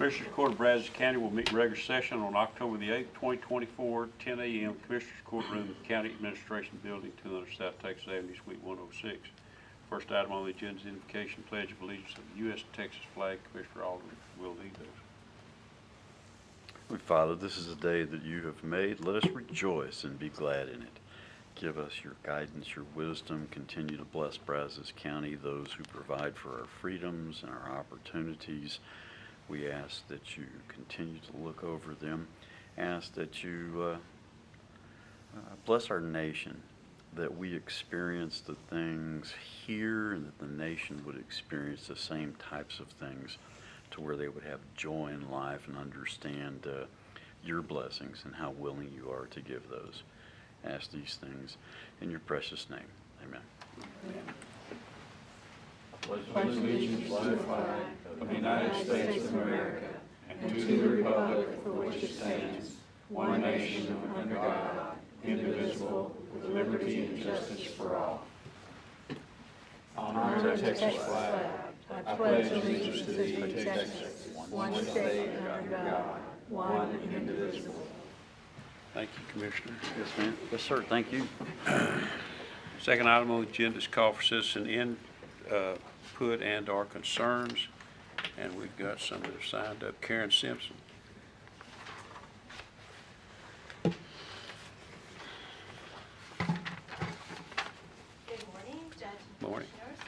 Commissioners Court of Brazos County will meet in regular session on October the 8th, 2024, 10 a.m. Commissioners Courtroom, County Administration Building, 200 South Texas Avenue, Suite 106. First item on the agenda is identification, pledge of allegiance of the U.S. Texas flag. Commissioner Alderman will lead those. Father, this is a day that you have made. Let us rejoice and be glad in it. Give us your guidance, your wisdom. Continue to bless Brazos County, those who provide for our freedoms and our opportunities. We ask that you continue to look over them. Ask that you bless our nation, that we experience the things here and that the nation would experience the same types of things to where they would have joy in life and understand your blessings and how willing you are to give those. Ask these things in your precious name. Amen. Pledge allegiance to the flag of the United States of America and to the republic for which it stands, one nation under God, indivisible, with liberty and justice for all. Honor the Texas flag. I pledge allegiance to thee, Texas, one state under God, one and indivisible. Thank you, Commissioner. Yes, ma'am. Yes, sir. Thank you. Second item on the agenda is call for citizen input and or concerns. And we've got some that have signed up. Karen Simpson. Good morning, Judge and Morning. Commissioners.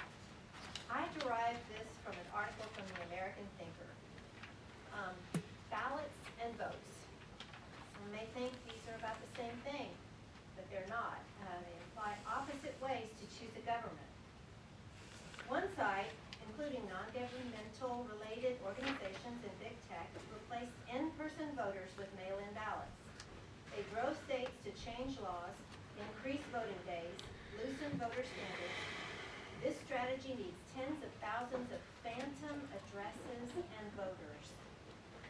I derived this from an article from the American Thinker. Ballots and votes. Some may think these are about the same thing, but they're not. They imply opposite ways to choose a government. One side, including non-governmental related organizations and big tech, replaced in-person voters with mail-in ballots. They drove states to change laws, increase voting days, loosen voter standards. This strategy needs tens of thousands of phantom addresses and voters.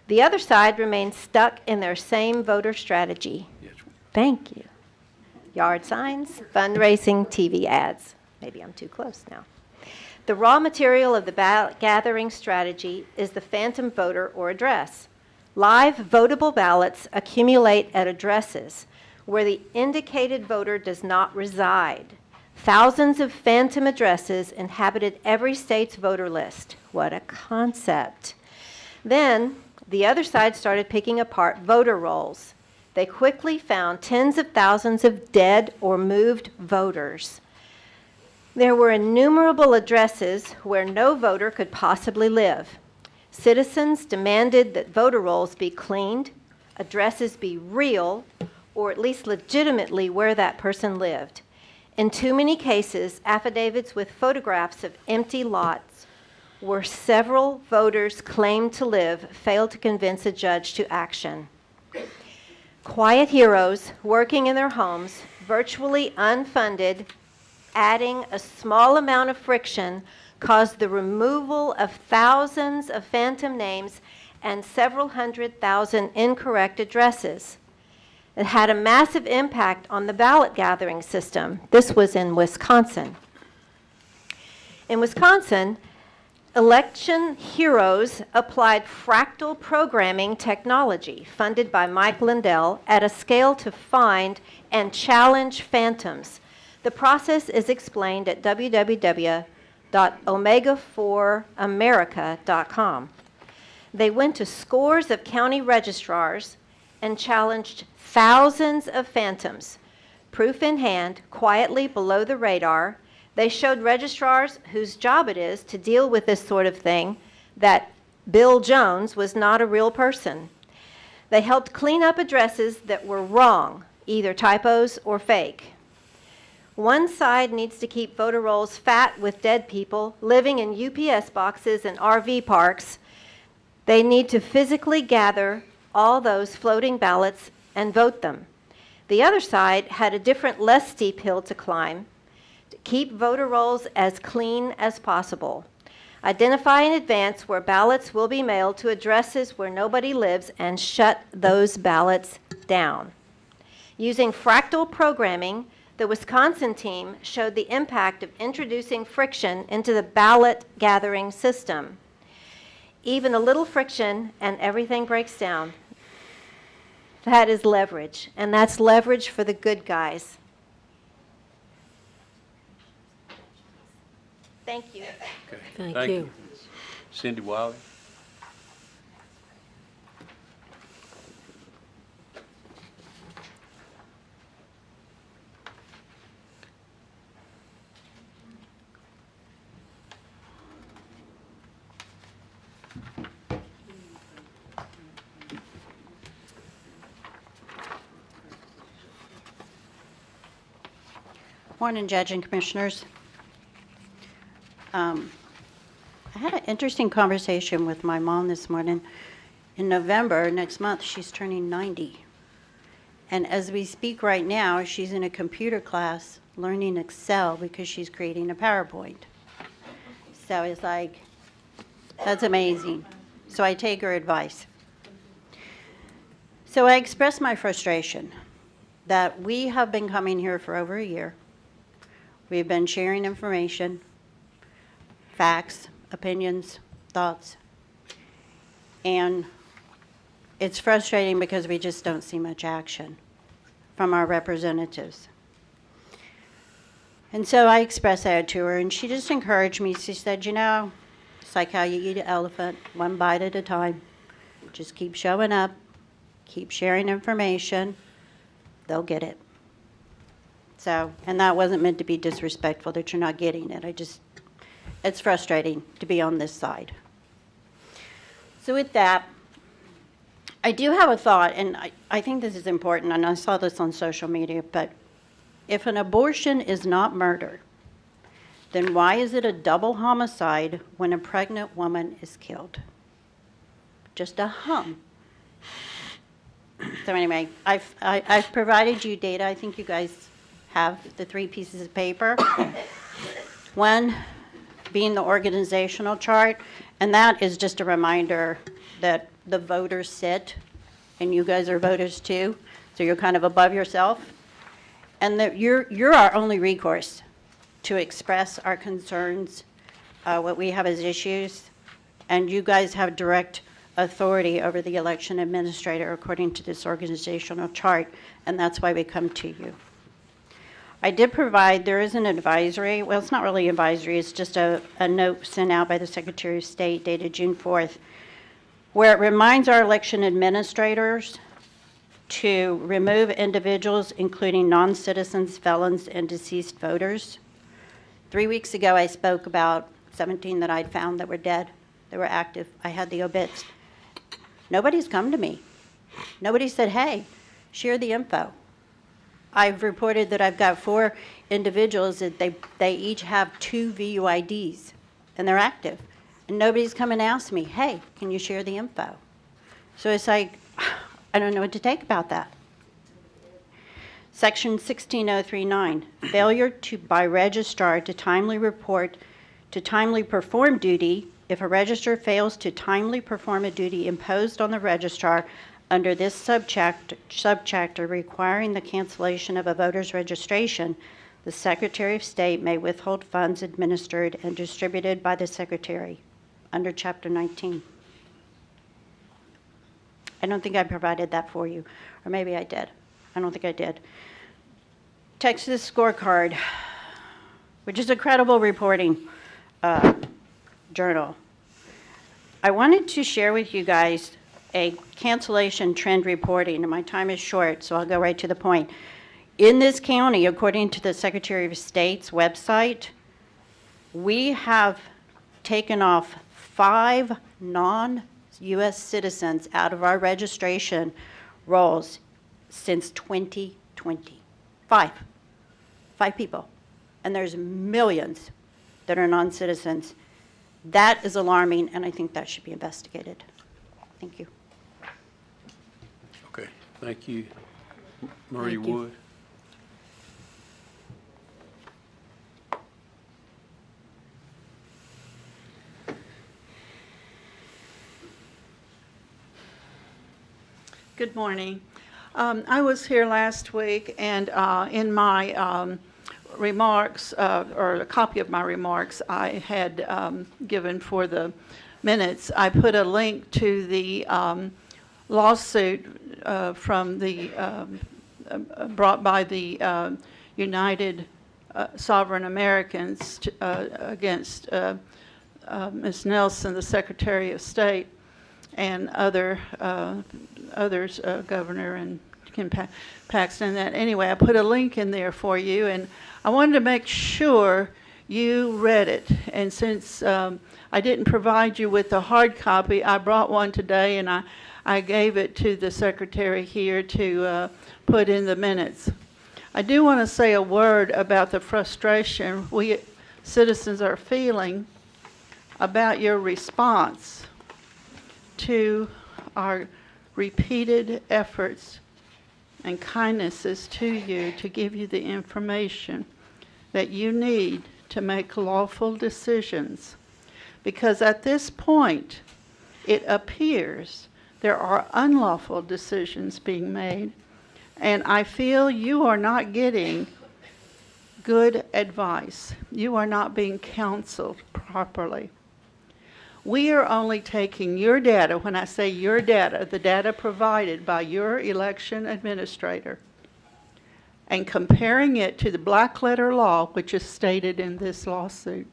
The other side remains stuck in their same voter strategy. Yes. Thank you. Yard signs, fundraising, TV ads. Maybe I'm too close now. The raw material of the ballot gathering strategy is the phantom voter or address. Live votable ballots accumulate at addresses where the indicated voter does not reside. Thousands of phantom addresses inhabited every state's voter list. What a concept. Then, the other side started picking apart voter rolls. They quickly found tens of thousands of dead or moved voters. There were innumerable addresses where no voter could possibly live. Citizens demanded that voter rolls be cleaned, addresses be real, or at least legitimately where that person lived. In too many cases, affidavits with photographs of empty lots where several voters claimed to live failed to convince a judge to action. Quiet heroes working in their homes, virtually unfunded, adding a small amount of friction caused the removal of thousands of phantom names and several 100,000 incorrect addresses. It had a massive impact on the ballot gathering system. This was in Wisconsin. In Wisconsin, election heroes applied fractal programming technology funded by Mike Lindell at a scale to find and challenge phantoms. The process is explained at www.omega4america.com. They went to scores of county registrars and challenged thousands of phantoms. Proof in hand, quietly below the radar, they showed registrars whose job it is to deal with this sort of thing that Bill Jones was not a real person. They helped clean up addresses that were wrong, either typos or fake. One side needs to keep voter rolls fat with dead people living in UPS boxes and RV parks. They need to physically gather all those floating ballots and vote them. The other side had a different, less steep hill to climb. To keep voter rolls as clean as possible. Identify in advance where ballots will be mailed to addresses where nobody lives and shut those ballots down. Using fractal programming, the Wisconsin team showed the impact of introducing friction into the ballot gathering system. even a little friction and everything breaks down. That is leverage, and that's leverage for the good guys. Thank you. Okay. Thank you. Cindy Wiley. Morning, Judge and Commissioners. I had an interesting conversation with my mom this morning. In November, next month, she's turning 90. And as we speak right now, she's in a computer class learning Excel because she's creating a PowerPoint. So it's like, that's amazing. So I take her advice. So I express my frustration that we have been coming here for over a year. We've been sharing information, facts, opinions, thoughts, and it's frustrating because we just don't see much action from our representatives. And so I expressed that to her, and she just encouraged me. She said, you know, it's like how you eat an elephant, one bite at a time. Just keep showing up, keep sharing information, they'll get it. So, and that wasn't meant to be disrespectful that you're not getting it. It's frustrating to be on this side. So with that, I do have a thought, and I think this is important, and I saw this on social media, but if an abortion is not murder, then why is it a double homicide when a pregnant woman is killed? Just a hum. So anyway, I've provided you data. I think you guys have the 3 pieces of paper. One being the organizational chart, and that is just a reminder that the voters sit, and you guys are voters too, so you're kind of above yourself, and that you're our only recourse to express our concerns, what we have as issues, and you guys have direct authority over the election administrator according to this organizational chart, and that's why we come to you. I did provide, there is an advisory, well, it's not really advisory, it's just a note sent out by the Secretary of State dated June 4th, where it reminds our election administrators to remove individuals, including non-citizens, felons, and deceased voters. 3 weeks ago, I spoke about 17 that I'd found that were dead, that were active. I had the obits. Nobody's come to me. Nobody said, hey, share the info. I've reported that I've got 4 individuals that they each have 2 VUIDs, and they're active. And nobody's come and asked me, hey, can you share the info? So it's like, I don't know what to take about that. Section 16039, failure by registrar to timely perform duty. If a registrar fails to timely perform a duty imposed on the registrar under this subchapter requiring the cancellation of a voter's registration, the Secretary of State may withhold funds administered and distributed by the Secretary under Chapter 19. I don't think I provided that for you, or maybe I did. I don't think I did. Texas Scorecard, which is a credible reporting journal. I wanted to share with you guys a cancellation trend reporting, and my time is short, so I'll go right to the point. In this county, according to the Secretary of State's website, we have taken off 5 non-U.S. citizens out of our registration rolls since 2020. 5 people. And there's millions that are non-citizens. That is alarming, and I think that should be investigated. Thank you. Okay, thank you. Marie Thank you. Wood. Good morning. I was here last week, and in my remarks, or a copy of my remarks, I had given for the minutes, I put a link to the lawsuit from the brought by the United Sovereign Americans against Ms. Nelson, the Secretary of State, and others, Governor and Ken Paxton. That anyway, I put a link in there for you, and I wanted to make sure you read it. And since I didn't provide you with a hard copy, I brought one today, and I gave it to the secretary here to put in the minutes. I do want to say a word about the frustration we citizens are feeling about your response to our repeated efforts and kindnesses to you to give you the information that you need to make lawful decisions. Because at this point, it appears there are unlawful decisions being made, and I feel you are not getting good advice. You are not being counseled properly. We are only taking your data. When I say your data, the data provided by your election administrator, and comparing it to the black letter law, which is stated in this lawsuit,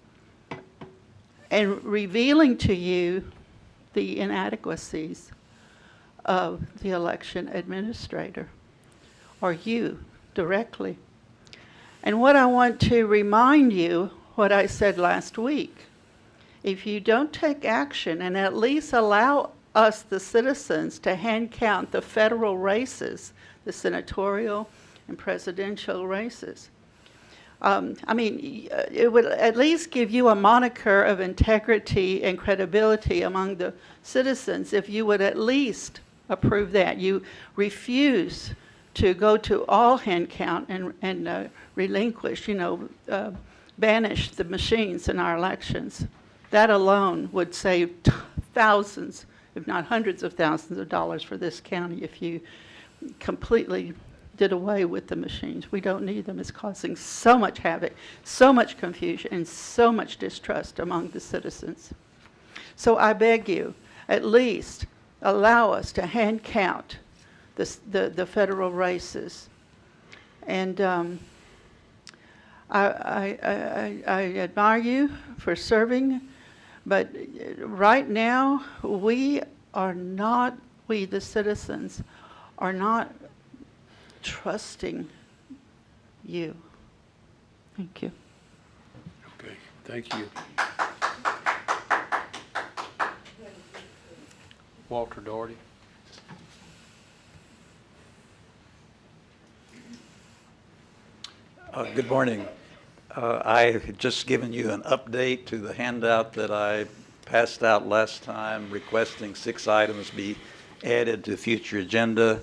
and revealing to you the inadequacies of the election administrator, or you directly. And what I want to remind you, what I said last week, if you don't take action and at least allow us, the citizens, to hand count the federal races, the senatorial and presidential races, it would at least give you a moniker of integrity and credibility among the citizens if you would at least approve that. You refuse to go to all hand count and relinquish, banish the machines in our elections. That alone would save thousands, if not hundreds of thousands of dollars for this county if you completely did away with the machines. We don't need them. It's causing so much havoc, so much confusion, and so much distrust among the citizens. So I beg you, at least allow us to hand count the federal races. And I admire you for serving, but right now we, the citizens, are not trusting you. Thank you. Okay, thank you. Walter Doherty. Good morning. I had just given you an update to the handout that I passed out last time requesting 6 items be added to future agenda.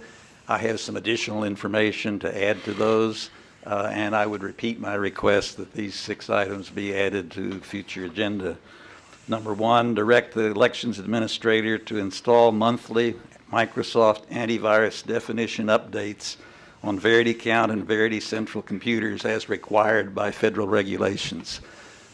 I have some additional information to add to those, and I would repeat my request that these 6 items be added to future agenda. Number 1, direct the elections administrator to install monthly Microsoft antivirus definition updates on Verity Count and Verity Central computers as required by federal regulations.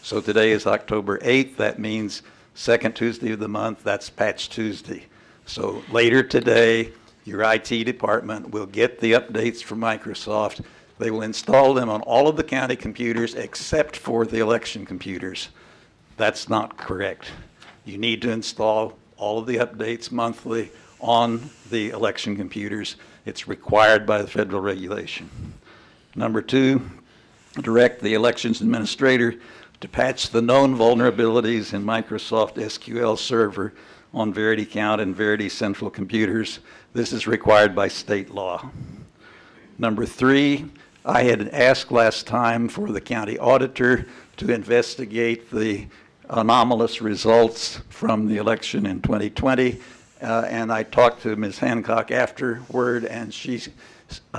So today is October 8th. That means second Tuesday of the month. That's Patch Tuesday. So later today, your IT department will get the updates from Microsoft. They will install them on all of the county computers except for the election computers. That's not correct. You need to install all of the updates monthly on the election computers. It's required by the federal regulation. Number 2, direct the elections administrator to patch the known vulnerabilities in Microsoft SQL Server on Verity Count and Verity Central computers. This is required by state law. Number 3, I had asked last time for the county auditor to investigate the anomalous results from the election in 2020. And I talked to Ms. Hancock afterward, and she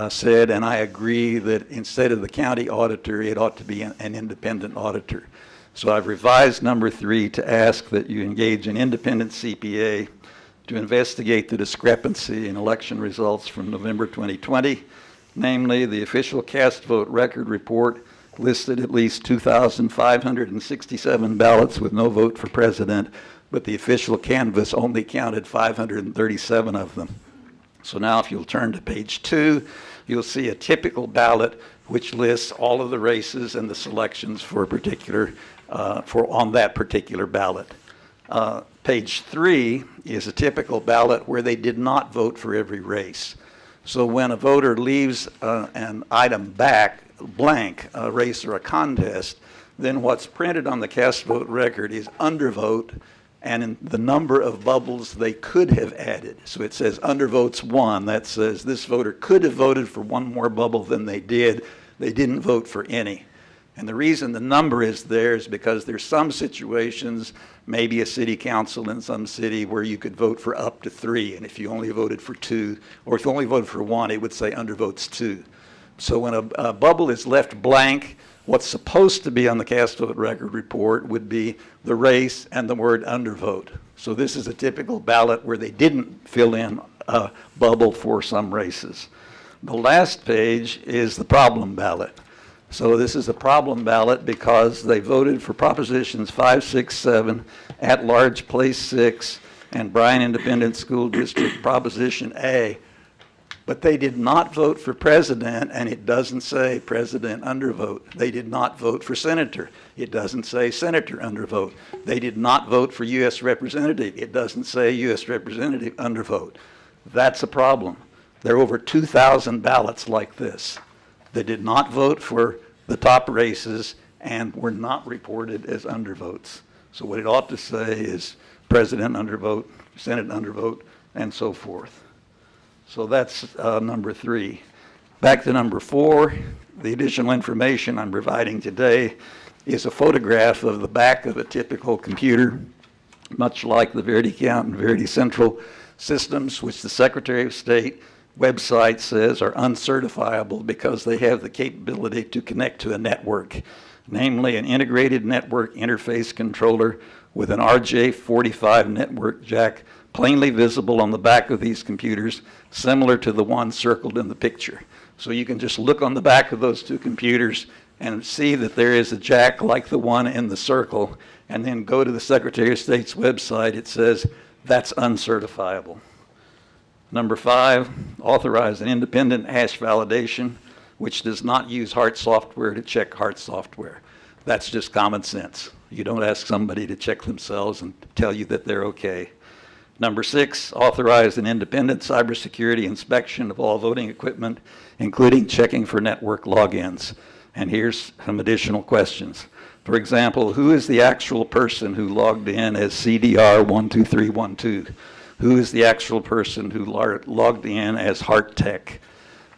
said, and I agree, that instead of the county auditor, it ought to be an independent auditor. So I've revised number 3 to ask that you engage an independent CPA to investigate the discrepancy in election results from November 2020. Namely, the official cast vote record report listed at least 2,567 ballots with no vote for president, but the official canvass only counted 537 of them. So now if you'll turn to page 2, you'll see a typical ballot which lists all of the races and the selections for a particular, on that particular ballot. Page 3 is a typical ballot where they did not vote for every race. So when a voter leaves an item blank, a race or a contest, then what's printed on the cast vote record is undervote and in the number of bubbles they could have added. So it says undervotes 1. That says this voter could have voted for one more bubble than they did. They didn't vote for any. And the reason the number is there is because there's some situations, maybe a city council in some city, where you could vote for up to 3. And if you only voted for 2, or if you only voted for 1, it would say undervotes 2. So when a bubble is left blank, what's supposed to be on the cast vote record report would be the race and the word undervote. So this is a typical ballot where they didn't fill in a bubble for some races. The last page is the problem ballot. So this is a problem ballot because they voted for Propositions 5, 6, 7, at-large Place 6, and Bryan Independent School District Proposition A. But they did not vote for president, and it doesn't say president undervote. They did not vote for senator. It doesn't say senator undervote. They did not vote for U.S. representative. It doesn't say U.S. representative undervote. That's a problem. There are over 2,000 ballots like this. They did not vote for the top races and were not reported as undervotes. So what it ought to say is president undervote, senate undervote, and so forth. So that's number 3. Back to number 4, the additional information I'm providing today is a photograph of the back of a typical computer, much like the Verity Count and Verity Central systems, which the Secretary of State website says are uncertifiable because they have the capability to connect to a network, namely an integrated network interface controller with an RJ45 network jack plainly visible on the back of these computers, similar to the one circled in the picture. So you can just look on the back of those 2 computers and see that there is a jack like the one in the circle, and then go to the Secretary of State's website. It says that's uncertifiable. Number 5, authorize an independent hash validation, which does not use Hart software to check Hart software. That's just common sense. You don't ask somebody to check themselves and tell you that they're okay. Number 6, authorize an independent cybersecurity inspection of all voting equipment, including checking for network logins. And here's some additional questions. For example, who is the actual person who logged in as CDR12312? Who is the actual person who logged in as Hart Tech?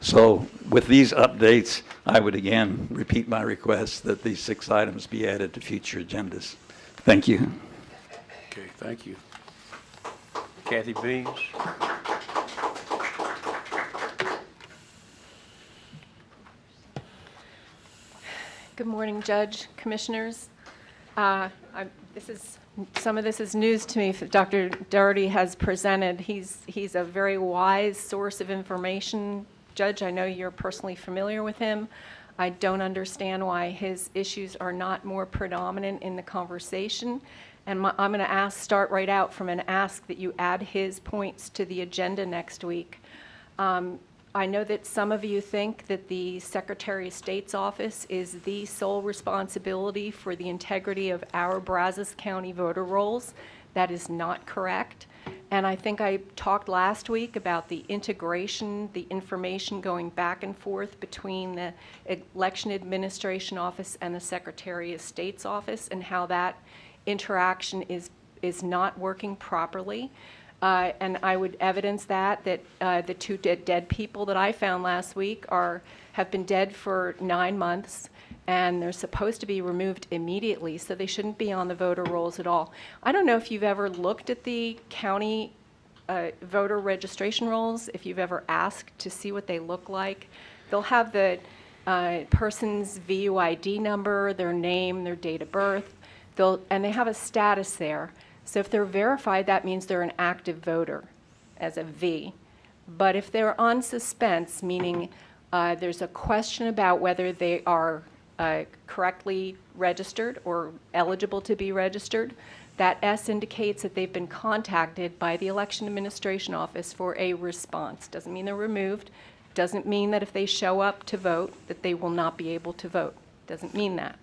So with these updates, I would again repeat my request that these 6 items be added to future agendas. Thank you. Okay, thank you. Kathy Beans. Good morning, Judge, Commissioners. Some of this is news to me. Dr. Doherty has presented. He's a very wise source of information. Judge, I know you're personally familiar with him. I don't understand why his issues are not more predominant in the conversation. And I'm going to start right out from an ask that you add his points to the agenda next week. I know that some of you think that the Secretary of State's office is the sole responsibility for the integrity of our Brazos County voter rolls. That is not correct. And I think I talked last week about the integration, the information going back and forth between the Election Administration Office and the Secretary of State's office, and how that interaction is not working properly. And I would evidence that the 2 dead people that I found last week have been dead for 9 months, and they're supposed to be removed immediately, so they shouldn't be on the voter rolls at all. I don't know if you've ever looked at the county voter registration rolls, if you've ever asked to see what they look like. They'll have the person's VUID number, their name, their date of birth, and they have a status there. So if they're verified, that means they're an active voter as a V. But if they're on suspense, meaning there's a question about whether they are correctly registered or eligible to be registered. That S indicates that they've been contacted by the Election Administration Office for a response. Doesn't mean they're removed. Doesn't mean that if they show up to vote that they will not be able to vote. Doesn't mean that.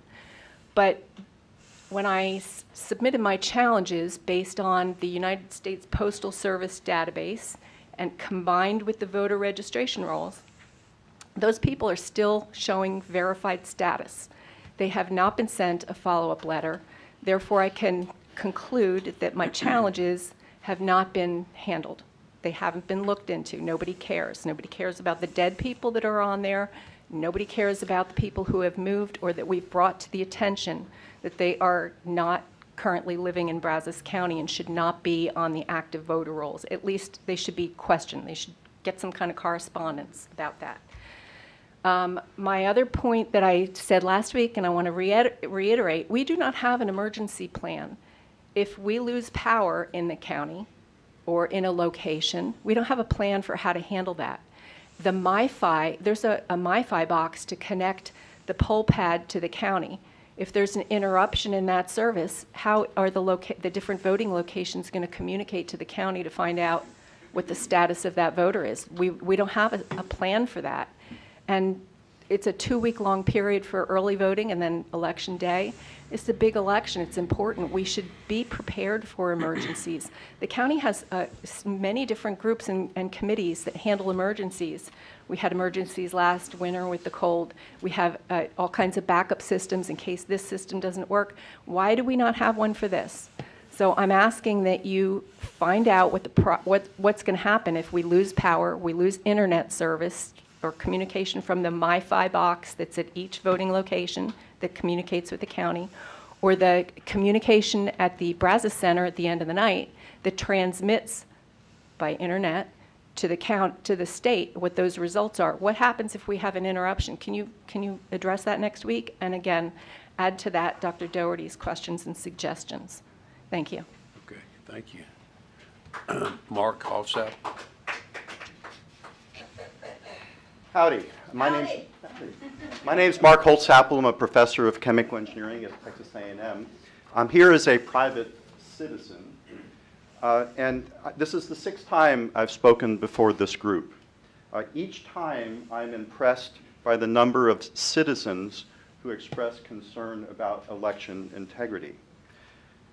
But when I submitted my challenges based on the United States Postal Service database and combined with the voter registration rolls, those people are still showing verified status. They have not been sent a follow-up letter. Therefore, I can conclude that my challenges have not been handled. They haven't been looked into. Nobody cares. Nobody cares about the dead people that are on there. Nobody cares about the people who have moved or that we've brought to the attention that they are not currently living in Brazos County and should not be on the active voter rolls. At least they should be questioned. They should get some kind of correspondence about that. My other point that I said last week, and I want to reiterate, we do not have an emergency plan. If we lose power in the county or in a location, we don't have a plan for how to handle that. The MiFi, there's a MiFi box to connect the poll pad to the county. If there's an interruption in that service, how are the different voting locations going to communicate to the county to find out what the status of that voter is? We don't have a plan for that. And it's a 2-week-long period for early voting and then election day. It's a big election. It's important. We should be prepared for emergencies. The county has many different groups and committees that handle emergencies. We had emergencies last winter with the cold. We have all kinds of backup systems in case this system doesn't work. Why do we not have one for this? So I'm asking that you find out what's going to happen if we lose power, we lose internet service, or communication from the MiFi box that's at each voting location that communicates with the county, or the communication at the Brazos Center at the end of the night that transmits by internet to the state what those results are. What happens if we have an interruption? Can you address that next week? And again, add to that Dr. Doherty's questions and suggestions. Thank you. Okay, thank you. Mark Halsap. Howdy. My name's Mark Holtz-Apple. I'm a professor of chemical engineering at Texas A&M. I'm here as a private citizen, and this is the 6th time I've spoken before this group. Each time I'm impressed by the number of citizens who express concern about election integrity.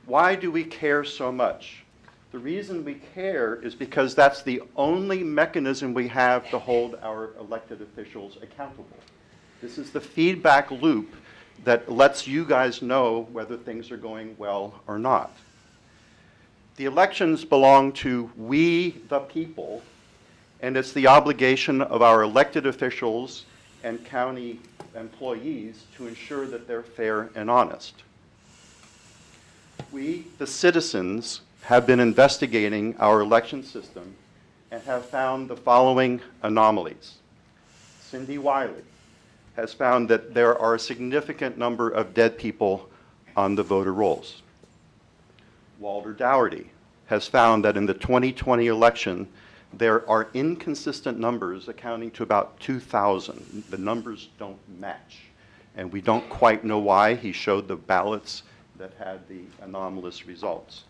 Why do we care so much? The reason we care is because that's the only mechanism we have to hold our elected officials accountable. This is the feedback loop that lets you guys know whether things are going well or not. The elections belong to we, the people, and it's the obligation of our elected officials and county employees to ensure that they're fair and honest. We, the citizens, have been investigating our election system and have found the following anomalies. Cindy Wiley has found that there are a significant number of dead people on the voter rolls. Walter Dougherty has found that in the 2020 election, there are inconsistent numbers accounting to about 2,000. The numbers don't match, and we don't quite know why. He showed the ballots that had the anomalous results.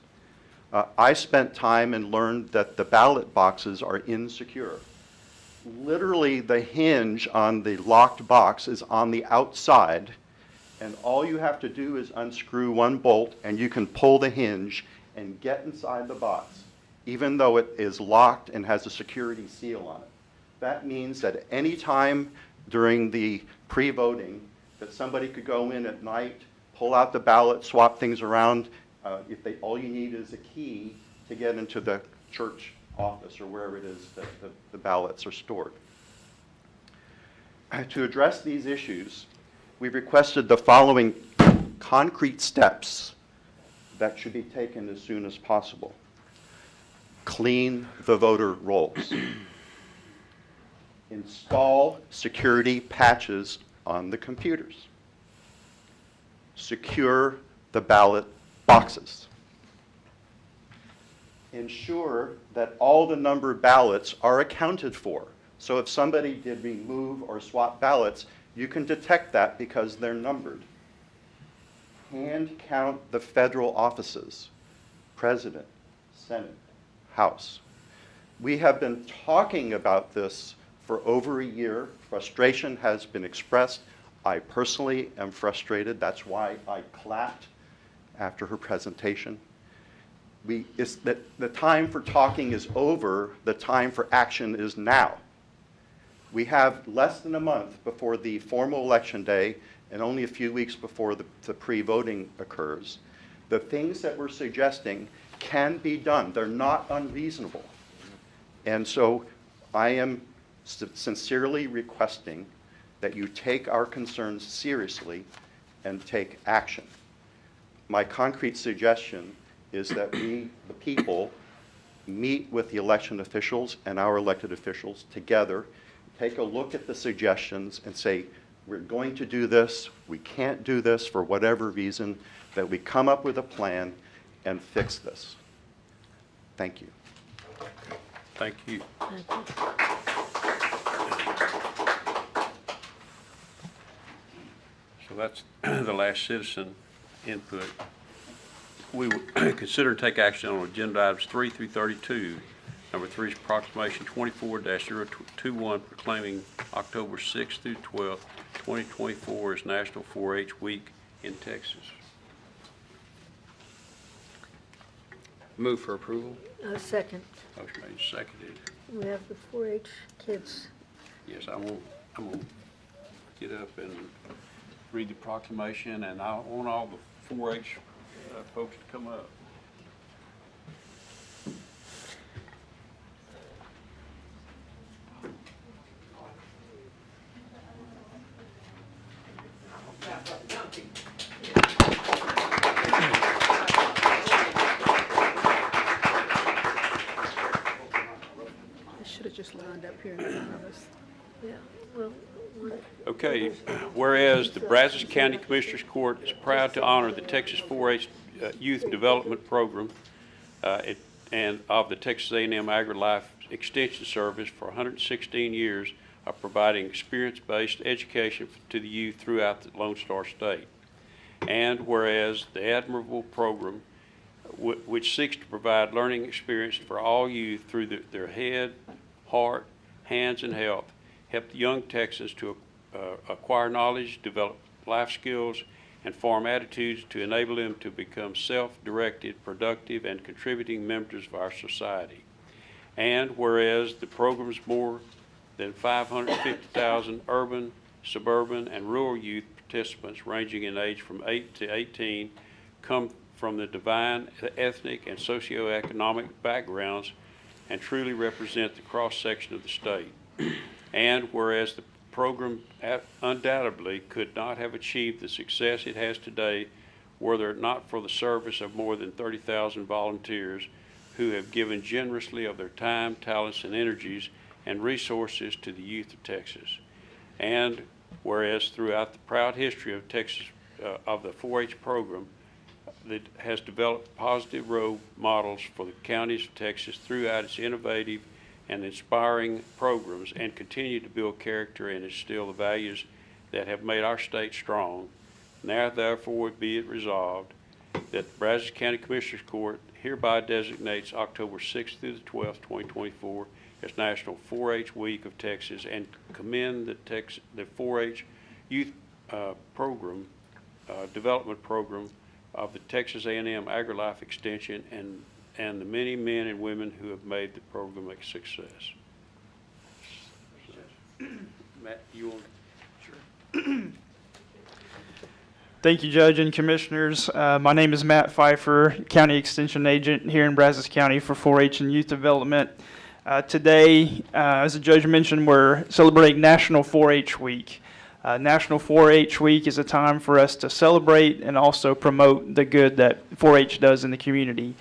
I spent time and learned that the ballot boxes are insecure. Literally, the hinge on the locked box is on the outside, and all you have to do is unscrew one bolt, and you can pull the hinge and get inside the box, even though it is locked and has a security seal on it. That means that at any time during the pre-voting, that somebody could go in at night, pull out the ballot, swap things around. All you need is a key to get into the church office or wherever it is that the ballots are stored. To address these issues, we requested the following concrete steps that should be taken as soon as possible. Clean the voter rolls. Install security patches on the computers. Secure the ballot boxes. Ensure that all the numbered ballots are accounted for. So if somebody did remove or swap ballots, You can detect that because they're numbered. Hand count the federal offices: President, Senate, House. We have been talking about this for over a year. Frustration has been expressed. I personally am frustrated. That's why I clapped after her presentation. The time for talking is over. The time for action is now. We have less than a month before the formal election day and only a few weeks before the pre-voting occurs. The things that we're suggesting can be done. They're not unreasonable. And so I am sincerely requesting that you take our concerns seriously and take action. My concrete suggestion is that we, the people, meet with the election officials and our elected officials together, take a look at the suggestions and say, we're going to do this, we can't do this for whatever reason, that we come up with a plan and fix this. Thank you. Thank you. So that's the last citizen input. We will consider and take action on agenda items 3 through 32. Number 3 is proclamation 24-021 proclaiming October 6th through 12th, 2024 as National 4-H Week in Texas. Move for approval. Second. Motion made and seconded. We have the 4-H kids. Yes, I'm gonna get up and read the proclamation, and I want all the 4-H folks to come up. I should have just lined up here in front of us. Yeah, well, Okay, whereas the Brazos County Commissioners Court is proud to honor the Texas 4-H Youth Development Program and of the Texas A&M AgriLife Extension Service for 116 years of providing experience-based education to the youth throughout the Lone Star State. And whereas the admirable program, which seeks to provide learning experience for all youth through their head, heart, hands, and health, help the young Texans to acquire knowledge, develop life skills, and form attitudes to enable them to become self-directed, productive, and contributing members of our society. And whereas the program's more than 550,000 urban, suburban, and rural youth participants ranging in age from 8 to 18 come from the diverse ethnic and socioeconomic backgrounds and truly represent the cross-section of the state. And whereas the program undoubtedly could not have achieved the success it has today were it not for the service of more than 30,000 volunteers who have given generously of their time, talents, and energies and resources to the youth of Texas. And whereas throughout the proud history of Texas, of the 4-H program, that has developed positive role models for the counties of Texas throughout its innovative and inspiring programs and continue to build character and instill the values that have made our state strong. Now therefore be it resolved that the Brazos County Commissioners Court hereby designates October 6th through the 12th, 2024 as National 4-H Week of Texas and commend the 4-H Youth Program, Development Program of the Texas A&M AgriLife Extension and the many men and women who have made the program a success. Matt, you want? Sure. Thank you, Judge and Commissioners. My name is Matt Pfeiffer, County Extension Agent here in Brazos County for 4-H and Youth Development. Today, as the Judge mentioned, we're celebrating National 4-H Week. National 4-H Week is a time for us to celebrate and also promote the good that 4-H does in the community.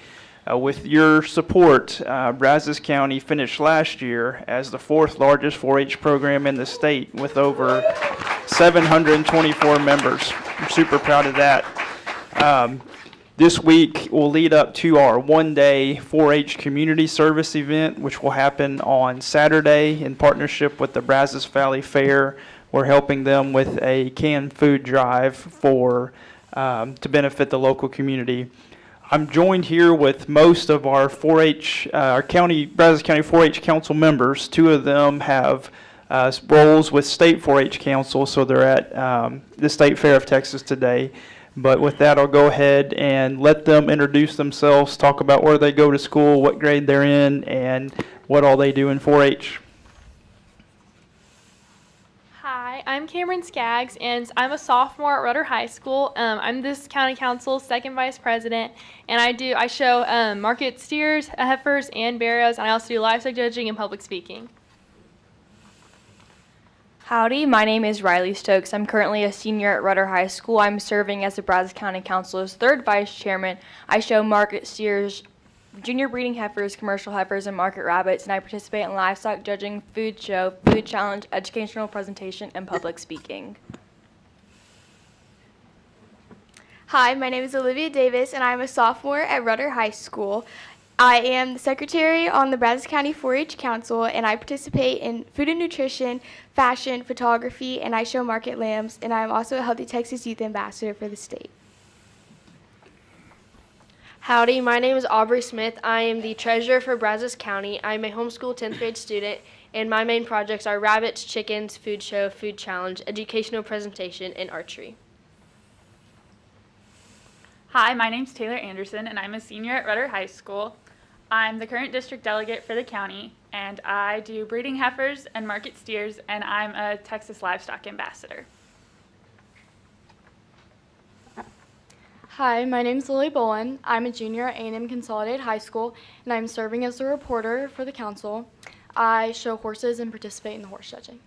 With your support, Brazos County finished last year as the 4th largest 4-H program in the state with over 724 members. I'm super proud of that. This week will lead up to our one-day 4-H community service event, which will happen on Saturday in partnership with the Brazos Valley Fair, we're helping them with a canned food drive for to benefit the local community. I'm joined here with most of our 4-H, our Brazos County 4-H Council members. 2 of them have roles with State 4-H Council, so they're at the State Fair of Texas today. But with that, I'll go ahead and let them introduce themselves, talk about where they go to school, what grade they're in, and what all they do in 4-H. Hi, I'm Cameron Skaggs, and I'm a sophomore at Rudder High School. I'm this county council's second vice president, and I show market steers, heifers, and barrows, and I also do livestock judging and public speaking. Howdy, my name is Riley Stokes. I'm currently a senior at Rudder High School. I'm serving as the Brazos County Council's third vice chairman. I show market steers, junior breeding heifers, commercial heifers, and market rabbits, and I participate in livestock judging, food show, food challenge, educational presentation, and public speaking. Hi, my name is Olivia Davis, and I'm a sophomore at Rudder High School. I am the secretary on the Brazos County 4-H Council, and I participate in food and nutrition, fashion, photography, and I show market lambs, and I'm also a Healthy Texas Youth Ambassador for the state. Howdy, my name is Aubrey Smith. I am the treasurer for Brazos County. I'm a homeschool 10th grade student, and my main projects are rabbits, chickens, food show, food challenge, educational presentation, and archery. Hi, my name's Taylor Anderson, and I'm a senior at Rudder High School. I'm the current district delegate for the county, and I do breeding heifers and market steers, and I'm a Texas Livestock Ambassador. Hi, my name is Lily Bowen. I'm a junior at A&M Consolidated High School, and I'm serving as a reporter for the council. I show horses and participate in the horse judging.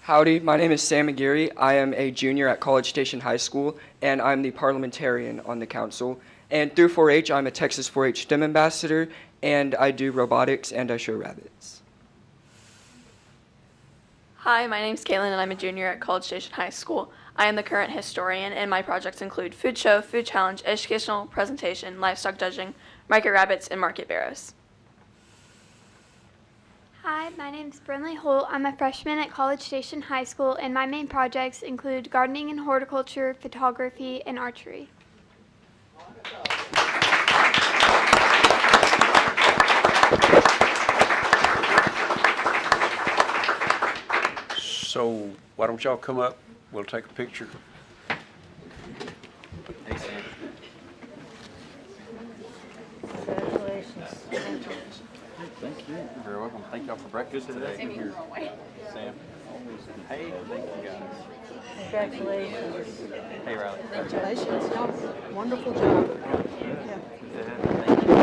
Howdy, my name is Sam McGeary. I am a junior at College Station High School, and I'm the parliamentarian on the council. And through 4-H, I'm a Texas 4-H STEM ambassador, and I do robotics and I show rabbits. Hi, my name's Caitlin, and I'm a junior at College Station High School. I am the current historian, and my projects include food show, food challenge, educational presentation, livestock judging, market rabbits, and market barrows. Hi, my name is Brinley Holt. I'm a freshman at College Station High School, and my main projects include gardening and horticulture, photography, and archery. So why don't y'all come up? We'll take a picture. Hey, Sam. Congratulations. Thank you. You're very welcome. Thank y'all for breakfast today. Sam, here. Sam. Hey, thank you guys. Congratulations. Hey, Riley. Congratulations. Y'all, wonderful job. Yeah. Thank you.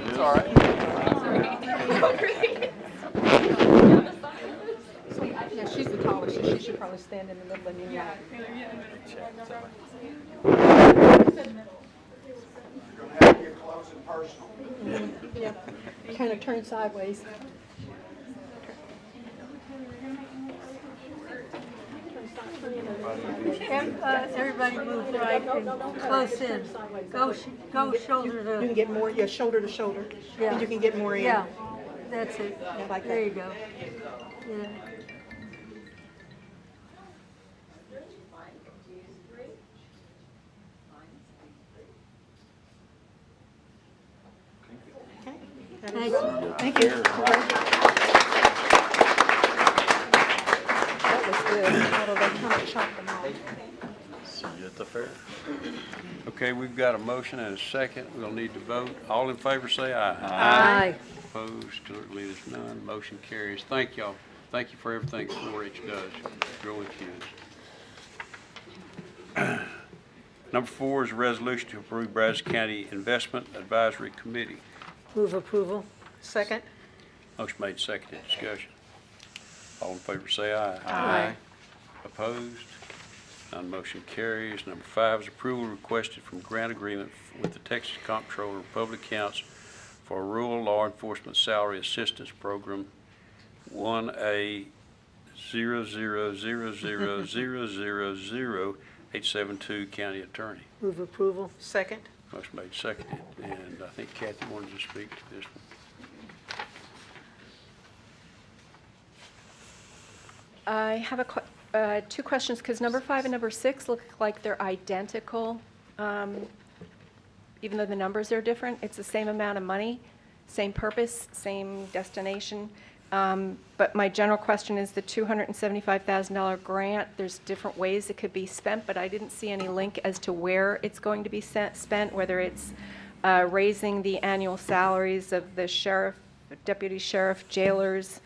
It's all right. Yeah, she's the tallest, so she should probably stand in the middle and you. Yeah, kind of turn sideways. Everybody move right and close in. Go shoulder to. You can get more, yeah, shoulder to shoulder. Yeah. And you can get more in. Yeah, that's it. Yeah, like There that. you go. Yeah. Thank you. Thank you. That was good. Although they kind of chopped them off. See you at the fair. Okay, we've got a motion and a second. We'll need to vote. All in favor say aye. Aye. Opposed, clearly there's none. Motion carries. Thank y'all. Thank you for everything 4-H does. Growing kids. Number 4 is a resolution to approve Brazos County Investment Advisory Committee. Move approval. Second. Motion made, seconded, discussion. All in favor say aye. Aye. Opposed? None motion carries. Number 5 is approval requested from grant agreement with the Texas Comptroller of Public Accounts for a Rural Law Enforcement Salary Assistance Program 1A 000000872 County Attorney. Move approval. Second. Motion made, seconded, and I think Kathy wanted to speak to this one. I have two questions, because number 5 and number 6 look like they're identical. Even though the numbers are different, it's the same amount of money, same purpose, same destination. But my general question is the $275,000 grant, there's different ways it could be spent, but I didn't see any link as to where it's going to be spent, whether it's raising the annual salaries of the sheriff, deputy sheriff, jailers,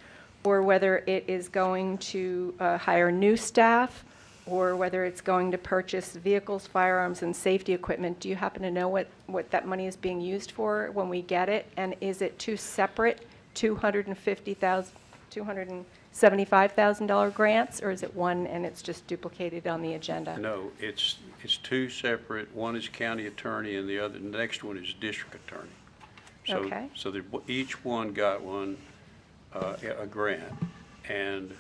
or whether it is going to hire new staff, or whether it's going to purchase vehicles, firearms, and safety equipment. Do you happen to know what that money is being used for when we get it? And is it two separate $275,000 grants, or is it one and it's just duplicated on the agenda? No, it's two separate. One is county attorney, and the next one is district attorney. So, Okay. So each one got one, a grant, and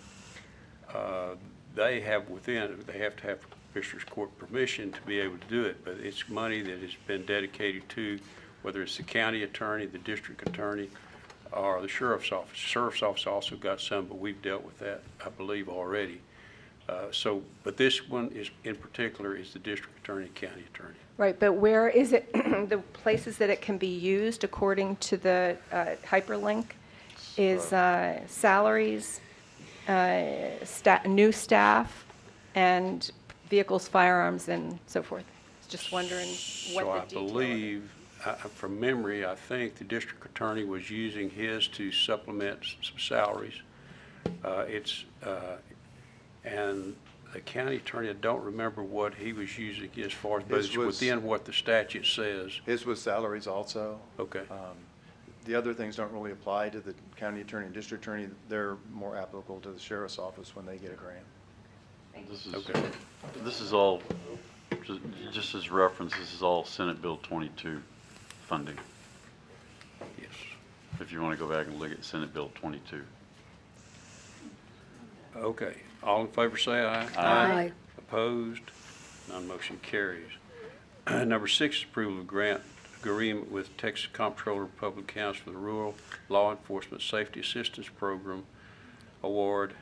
they have to have Commissioners Court permission to be able to do it, but it's money that has been dedicated to, whether it's the county attorney, the district attorney, or the sheriff's office. Sheriff's office also got some, but we've dealt with that, I believe, already. But this one is, in particular, is the district attorney, county attorney. Right, but where is it, the places that it can be used according to the hyperlink is salaries, new staff, and vehicles, firearms, and so forth. Just wondering what the detail is. So I believe, from memory, I think the district attorney was using his to supplement some salaries. And the county attorney, I don't remember what he was using as far as, but it's within what the statute says. His was salaries also. Okay. The other things don't really apply to the county attorney and district attorney. They're more applicable to the sheriff's office when they get a grant. This is all, just as reference, this is all Senate Bill 22 funding. Yes. If you want to go back and look at Senate Bill 22. Okay. All in favor say aye. Aye. Opposed? None motion carries. Number 6 is approval of grant agreement with Texas Comptroller of Public Accounts for the Rural Law Enforcement Safety Assistance Program Award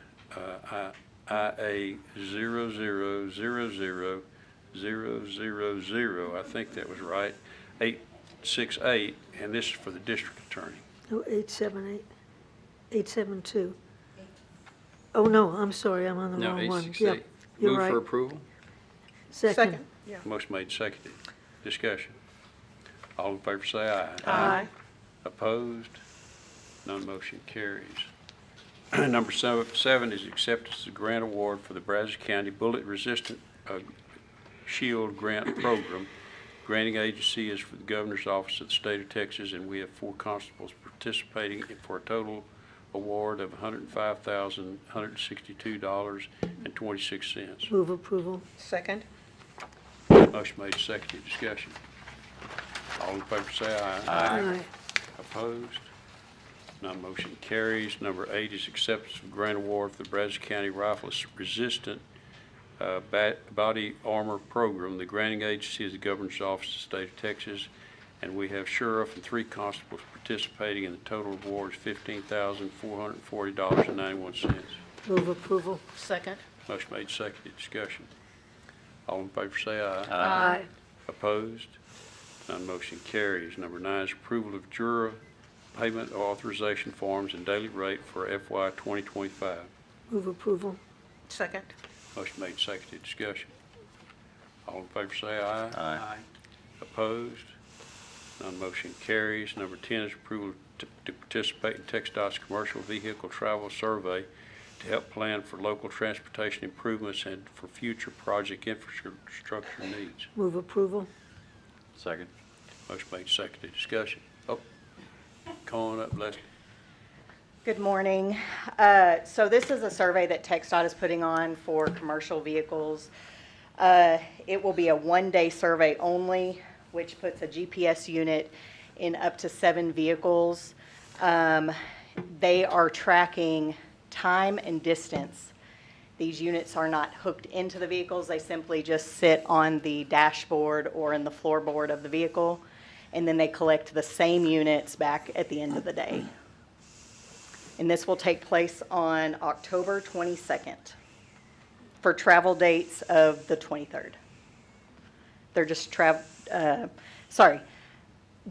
IA 0000000, I think that was right, 868, and this is for the district attorney. Oh, 878, 872. Oh, no, I'm sorry, I'm on the No, wrong one. 868. Yep, you're Move right. for approval. Second. Motion made, seconded. Discussion. All in favor say aye. Aye. Opposed? None motion carries. Number 7 is acceptance of grant award for the Brazos County Bullet Resistant Shield Grant Program. Granting agency is for the Governor's Office of the State of Texas, and we have 4 constables participating for a total award of $105,162.26. Move approval. Second. Motion made, seconded. Discussion. All in favor say aye. Aye. Opposed? None motion carries. Number 8 is acceptance of grant award for the Brazos County Rifle Resistant Body Armor Program. The granting agency is the Governor's Office of the State of Texas, and we have sheriff and 3 constables participating, and the total award is $15,440.91. Move approval. Second. Motion made, seconded. Discussion. All in favor say aye. Aye. Opposed? None motion carries. Number 9 is approval of juror payment authorization forms and daily rate for FY 2025. Move approval. Second. Motion made, seconded. Discussion. All in favor say aye. Aye. Opposed? None motion carries. Number 10 is approval to participate in TxDOT's commercial vehicle travel survey to help plan for local transportation improvements and for future project infrastructure needs. Move approval. Second. Motion made, seconded. Discussion. Oh, come on up, Leslie. Good morning. So this is a survey that TxDOT is putting on for commercial vehicles. It will be a one-day survey only, which puts a GPS unit in up to 7 vehicles. They are tracking time and distance. These units are not hooked into the vehicles. They simply just sit on the dashboard or in the floorboard of the vehicle, and then they collect the same units back at the end of the day. And this will take place on October 22nd for travel dates of the 23rd. They're just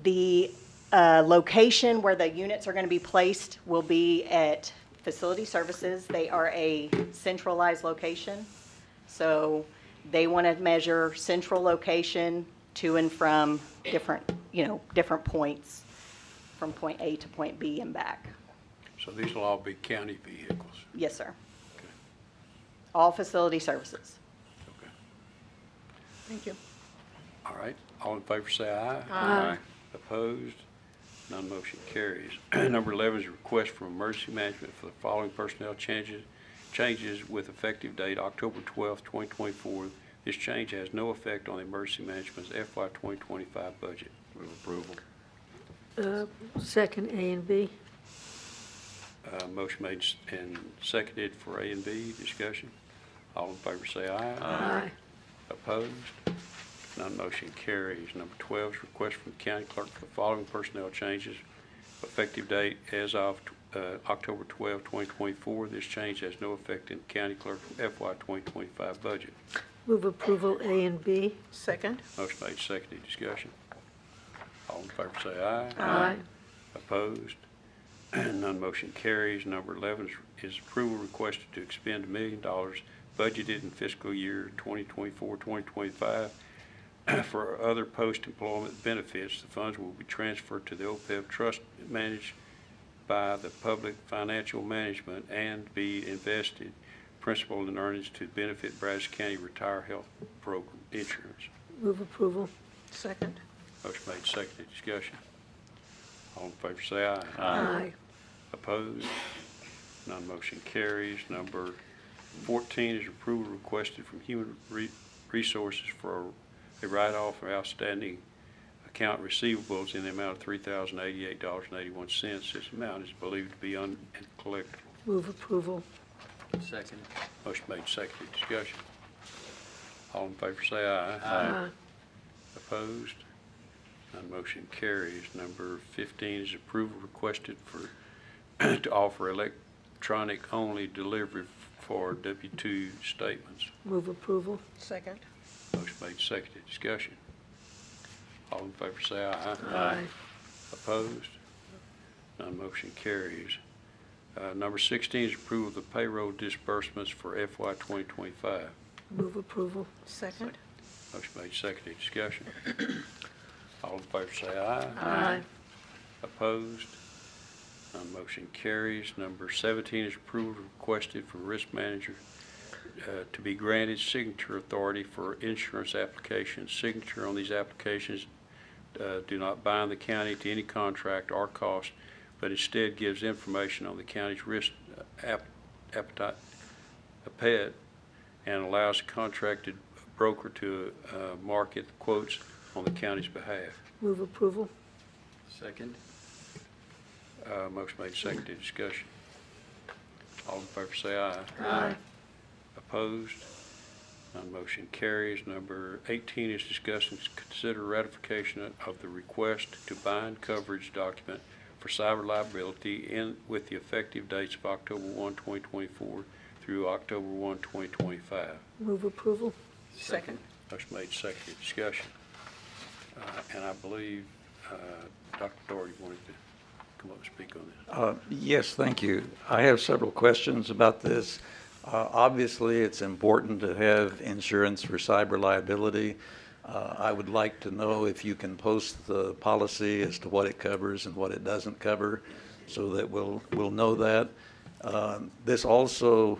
the location where the units are going to be placed will be at Facility Services. They are a centralized location. So they want to measure central location to and from different points from point A to point B and back. So these will all be county vehicles? Yes, sir. Okay. All Facility Services. Okay. Thank you. All right. All in favor say aye. Aye. Opposed? None motion carries. Number 11 is a request from Emergency Management for the following personnel changes with effective date October 12, 2024. This change has no effect on the Emergency Management's FY 2025 budget. Move approval. Second, A and B. Motion made and seconded for A and B. Discussion. All in favor say aye. Aye. Opposed? None motion carries. Number 12 is request from the county clerk for the following personnel changes. Effective date as of October 12, 2024. This change has no effect in the county clerk FY 2025 budget. Move approval A and B. Second. Motion made, seconded. Discussion. All in favor say aye. Aye. Opposed? None motion carries. Number 11 is approval requested to expend $1 million budgeted in fiscal year 2024-2025 for other post-employment benefits. The funds will be transferred to the OPEB trust managed by the Public Financial Management and be invested principal and earnings to benefit Brazos County Retire Health Program insurance. Move approval. Second. Motion made, seconded. Discussion. All in favor say aye. Aye. Opposed? None motion carries. Number 14 is approval requested from Human Resources for a write-off of outstanding account receivables in the amount of $3,088.81. This amount is believed to be uncollectible. Move approval. Second. Motion made, seconded. Discussion. All in favor say aye. Aye. Opposed? None motion carries. Number 15 is approval requested for to offer electronic-only delivery for W-2 statements. Move approval. Second. Motion made, seconded. Discussion. All in favor say aye. Aye. Opposed? None motion carries. Number 16 is approval of the payroll disbursements for FY 2025. Move approval. Second. Motion made, seconded. Discussion. All in favor say aye. Aye. Opposed? None motion carries. Number 17 is approval requested from risk manager to be granted signature authority for insurance applications. Signature on these applications do not bind the county to any contract or cost, but instead gives information on the county's risk appetite and allows a contracted broker to market quotes on the county's behalf. Move approval. Second. Motion made, seconded. Discussion. All in favor say aye. Aye. Opposed? None motion carries. Number 18 is discuss and consider ratification of the request to bind coverage document for cyber liability with the effective dates of October 1, 2024 through October 1, 2025. Move approval. Second. Motion made, seconded. Discussion. And I believe Dr. Doherty wanted to come up and speak on this. Yes, thank you. I have several questions about this. Obviously, it's important to have insurance for cyber liability. I would like to know if you can post the policy as to what it covers and what it doesn't cover, so that we'll know that. This also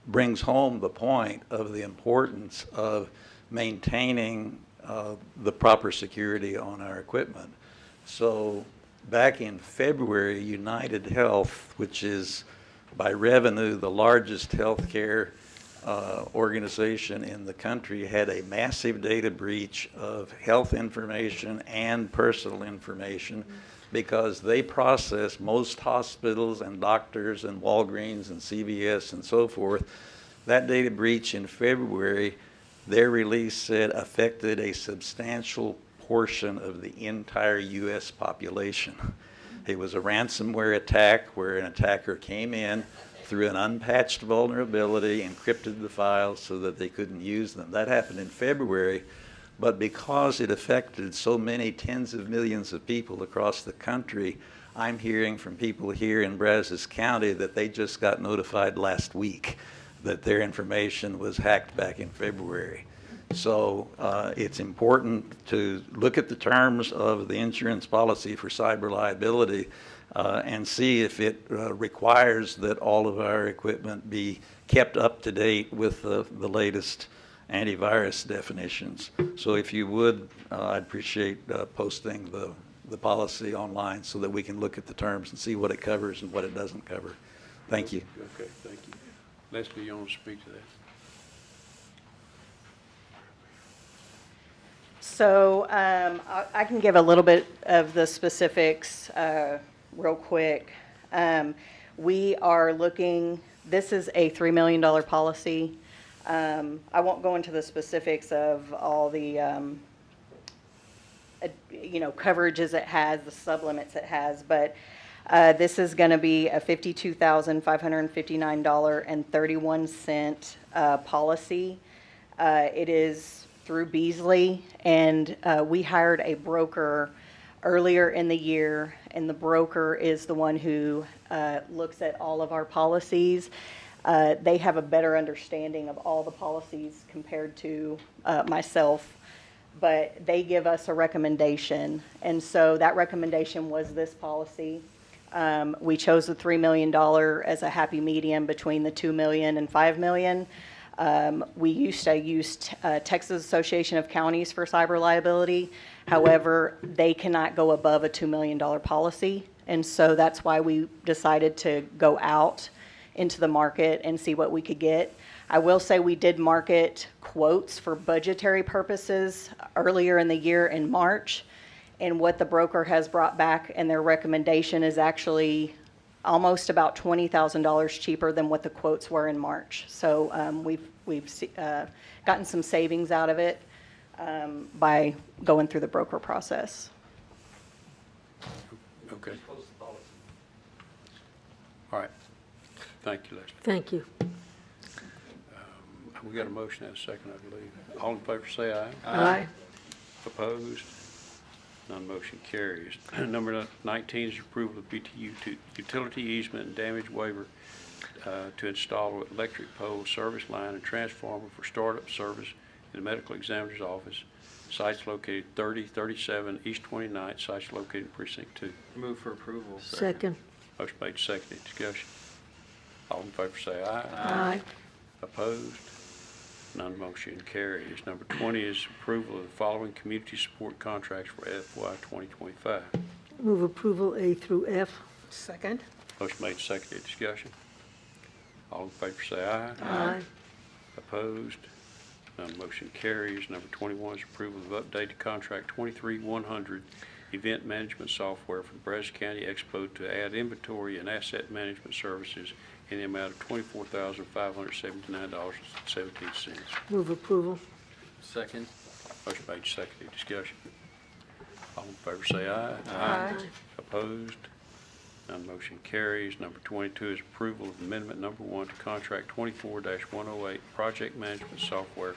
brings home the point of the importance of maintaining the proper security on our equipment. So back in February, United Health, which is by revenue the largest healthcare organization in the country, had a massive data breach of health information and personal information because they process most hospitals and doctors and Walgreens and CVS and so forth. That data breach in February, their release said affected a substantial portion of the entire U.S. population. It was a ransomware attack where an attacker came in through an unpatched vulnerability, encrypted the files so that they couldn't use them. That happened in February, but because it affected so many tens of millions of people across the country, I'm hearing from people here in Brazos County that they just got notified last week that their information was hacked back in February. So it's important to look at the terms of the insurance policy for cyber liability and see if it requires that all of our equipment be kept up to date with the latest antivirus definitions. So if you would, I'd appreciate posting the policy online so that we can look at the terms and see what it covers and what it doesn't cover. Thank you. Okay, thank you. Leslie, you want to speak to that? So I can give a little bit of the specifics real quick. We are looking, this is a $3 million policy. I won't go into the specifics of all the coverages it has, the sublimits it has, but this is going to be a $52,559.31 policy. It is through Beasley, and we hired a broker earlier in the year, and the broker is the one who looks at all of our policies. They have a better understanding of all the policies compared to myself, but they give us a recommendation, and so that recommendation was this policy. We chose the $3 million as a happy medium between the $2 million and $5 million. We used to use Texas Association of Counties for cyber liability. However, they cannot go above a $2 million policy, and so that's why we decided to go out into the market and see what we could get. I will say we did market quotes for budgetary purposes earlier in the year in March, and what the broker has brought back and their recommendation is actually almost about $20,000 cheaper than what the quotes were in March. So we've gotten some savings out of it by going through the broker process. Okay. All right. Thank you, Leslie. Thank you. We got a motion and a second, I believe. All in favor say aye. Aye. Opposed? None motion carries. Number 19 is approval of BTU utility easement and damage waiver to install electric pole, service line, and transformer for startup service in the medical examiner's office. Sites located 3037 East 29th. Sites located in precinct 2. Move for approval. Second. Motion made, seconded. Discussion. All in favor say aye. Aye. Opposed? None motion carries. Number 20 is approval of the following community support contracts for FY 2025. Move approval A through F. Second. Motion made, seconded. Discussion. All in favor say aye. Aye. Opposed? None motion carries. Number 21 is approval of updated contract 23100 event management software for the Brazos County Expo to add inventory and asset management services in the amount of $24,579.17. Move approval. Second. Motion made, seconded. Discussion. All in favor say aye. Aye. Opposed? None motion carries. Number 22 is approval of amendment number 1 to contract 24-108 project management software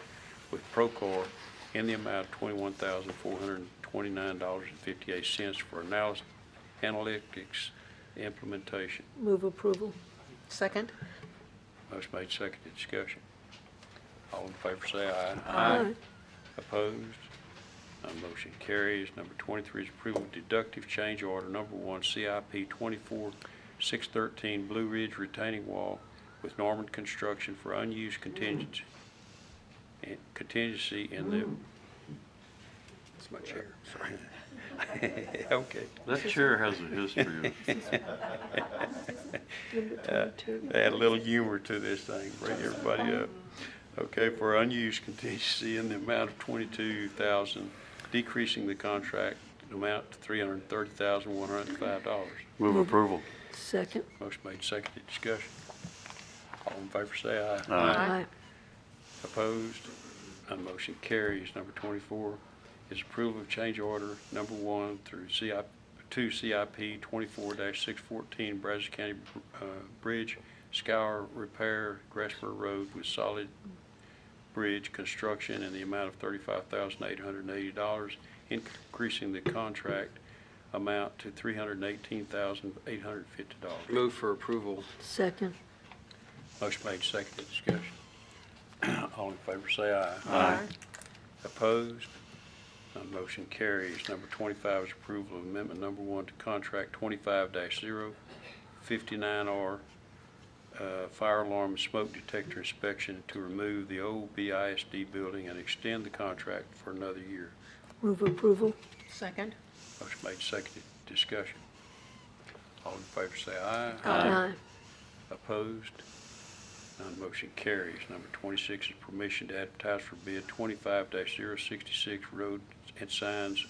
with Procore in the amount of $21,429.58 for analytics implementation. Move approval. Second. Motion made, seconded. Discussion. All in favor say aye. Aye. Opposed? None motion carries. Number 23 is approval of deductive change order number 1, CIP 24613 Blue Ridge retaining wall with Norman Construction for unused contingency in the. That's my chair. Sorry. Okay. That chair has a history Add a little humor to this thing, bring everybody up. Okay, for unused contingency in the amount of $22,000, decreasing the contract amount to $330,105. Move approval. Second. Motion made, seconded. Discussion. All in favor say aye. Aye. Opposed? None motion carries. Number 24 is approval of change order number 1 through CIP 2 CIP 24-614 Brazos County Bridge Scour Repair Grassboro Road with solid bridge construction in the amount of $35,880, increasing the contract amount to $318,850. Move for approval. Second. Motion made, seconded, discussion. All in favor say aye. Aye. Opposed? None motion carries. Number 25 is approval of amendment number 1 to contract 25-059R fire alarm and smoke detector inspection to remove the old BISD building and extend the contract for another year. Move approval. Second. Motion made, seconded, discussion. All in favor say aye. Aye. Opposed? None motion carries. Number 26 is permission to advertise for bid 25-066 road and signs,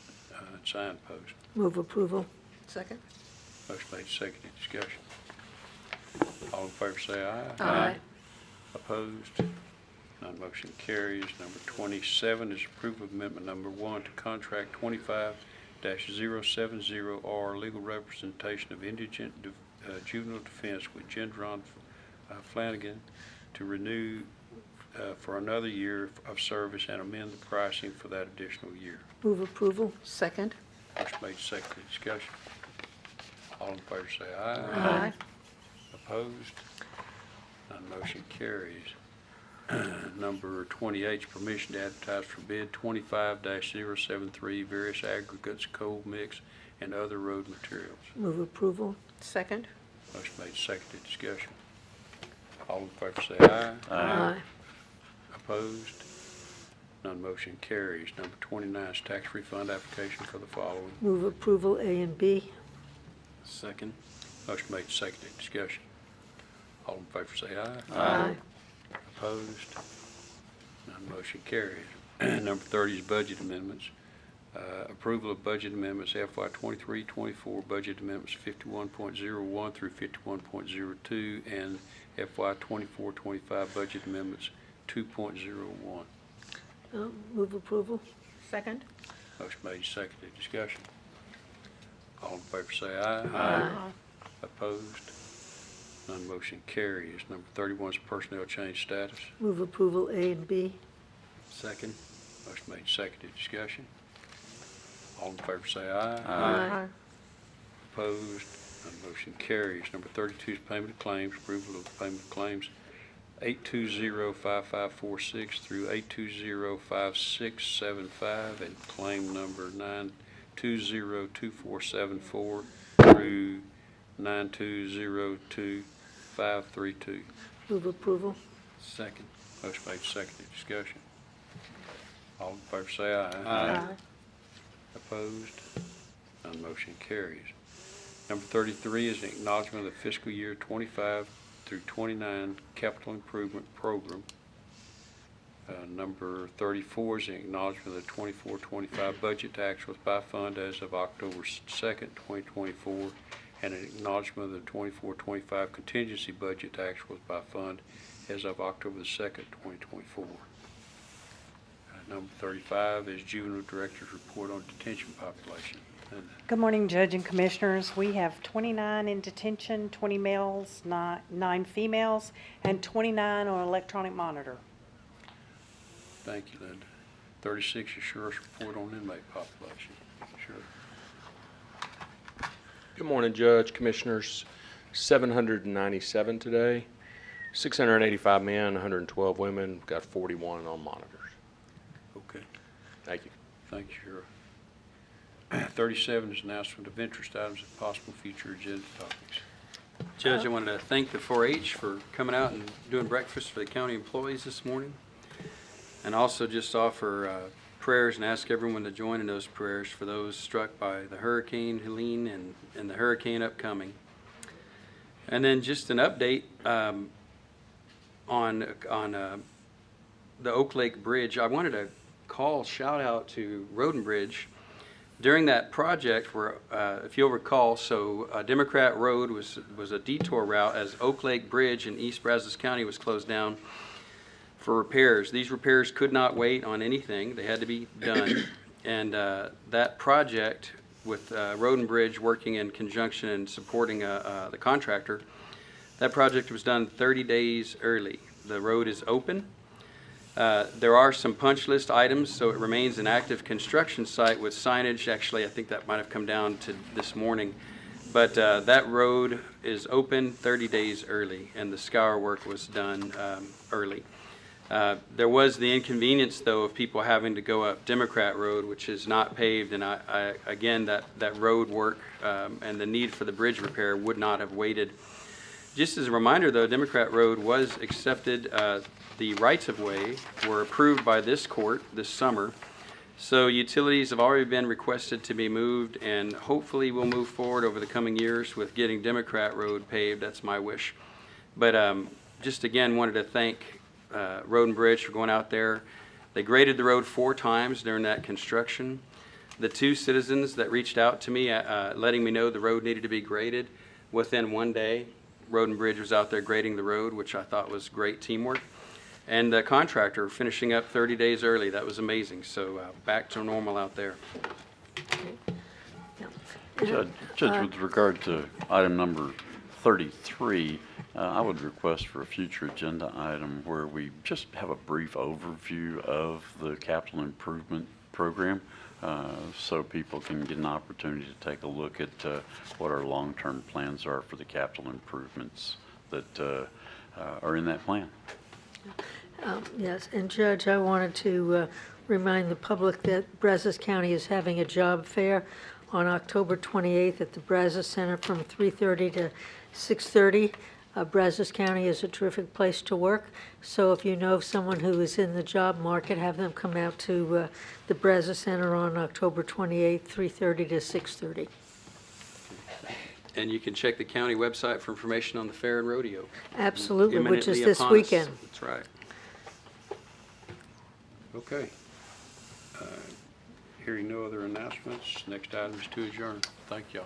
signpost. Move approval. Second. Motion made, seconded, discussion. All in favor say aye. Aye. Opposed? None motion carries. Number 27 is approval of amendment number 1 to contract 25-070R legal representation of indigent juvenile defense with Gendron Flanagan to renew for another year of service and amend the pricing for that additional year. Move approval. Second. Motion made, seconded, discussion. All in favor say aye. Aye. Opposed? None motion carries. Number 28 is permission to advertise for bid 25-073 various aggregates, coal mix, and other road materials. Move approval. Second. Motion made, seconded, discussion. All in favor say aye. Aye. Opposed? None motion carries. Number 29 is tax refund application for the following. Move approval A and B. Second. Motion made, seconded, discussion. All in favor say aye. Aye. Opposed? None motion carries. Number 30 is budget amendments. Approval of budget amendments FY 23-24 budget amendments 51.01 through 51.02 and FY 24-25 budget amendments 2.01. Move approval. Second. Motion made, seconded, discussion. All in favor say aye. Aye. Opposed? None motion carries. Number 31 is personnel change status. Move approval A and B. Second. Motion made, seconded, discussion. All in favor say aye. Aye. Opposed? None motion carries. Number 32 is payment of claims. Approval of payment of claims 820-5546 through 820-5675 and claim number 920-2474 through 920-2532. Move approval. Second. Motion made, seconded, discussion. All in favor say aye. Aye. Opposed? None motion carries. Number 33 is an acknowledgment of the fiscal year 25 through 29 capital improvement program. Number 34 is an acknowledgment of the 24-25 budget to actuals by fund as of October 2nd, 2024, and an acknowledgment of the 24-25 contingency budget to actuals by fund as of October 2nd, 2024. Number 35 is Juvenile Director's Report on Detention Population. Good morning, Judge and Commissioners. We have 29 in detention, 20 males, 9 females, and 29 on electronic monitor. Thank you, Linda. 36 is Sheriff's Report on Inmate Population. Sure. Good morning, Judge, Commissioners. 797 today, 685 men, 112 women. We've got 41 on monitors. Okay. Thank you. Thank you, Sheriff. 37 is announcement of interest items and possible future agenda topics. Judge, I wanted to thank the 4-H for coming out and doing breakfast for the county employees this morning. And also just offer prayers and ask everyone to join in those prayers for those struck by the Hurricane Helene and the hurricane upcoming. And then just an update on the Oak Lake Bridge. I wanted to shout out to Road and Bridge During that project, where, if you'll recall, Democrat Road was a detour route as Oak Lake Bridge in East Brazos County was closed down for repairs. These repairs could not wait on anything. They had to be done. And that project, with Road and Bridge working in conjunction and supporting the contractor, that project was done 30 days early. The road is open. There are some punch list items, so it remains an active construction site with signage. Actually, I think that might have come down to this morning. But that road is open 30 days early, and the scour work was done early. There was the inconvenience, though, of people having to go up Democrat Road, which is not paved, and again, that road work and the need for the bridge repair would not have waited. Just as a reminder, though, Democrat Road was accepted. The rights-of-way were approved by this court this summer. So utilities have already been requested to be moved, and hopefully we'll move forward over the coming years with getting Democrat Road paved. That's my wish. But just again, wanted to thank Road and Bridge for going out there. They graded the road 4 times during that construction. The 2 citizens that reached out to me letting me know the road needed to be graded, within 1 day, Road and Bridge was out there grading the road, which I thought was great teamwork. And the contractor finishing up 30 days early. That was amazing. So back to normal out there. Judge, with regard to item number 33, I would request for a future agenda item where we just have a brief overview of the capital improvement program so people can get an opportunity to take a look at what our long-term plans are for the capital improvements that are in that plan. Yes, and Judge, I wanted to remind the public that Brazos County is having a job fair on October 28th at the Brazos Center from 3:30 to 6:30. Brazos County is a terrific place to work, so if you know of someone who is in the job market, have them come out to the Brazos Center on October 28th, 3:30 to 6:30. And you can check the county website for information on the fair and rodeo. Absolutely, which is Imminently this upon us. weekend. That's right. Okay. Hearing no other announcements, next item is to adjourn. Thank y'all.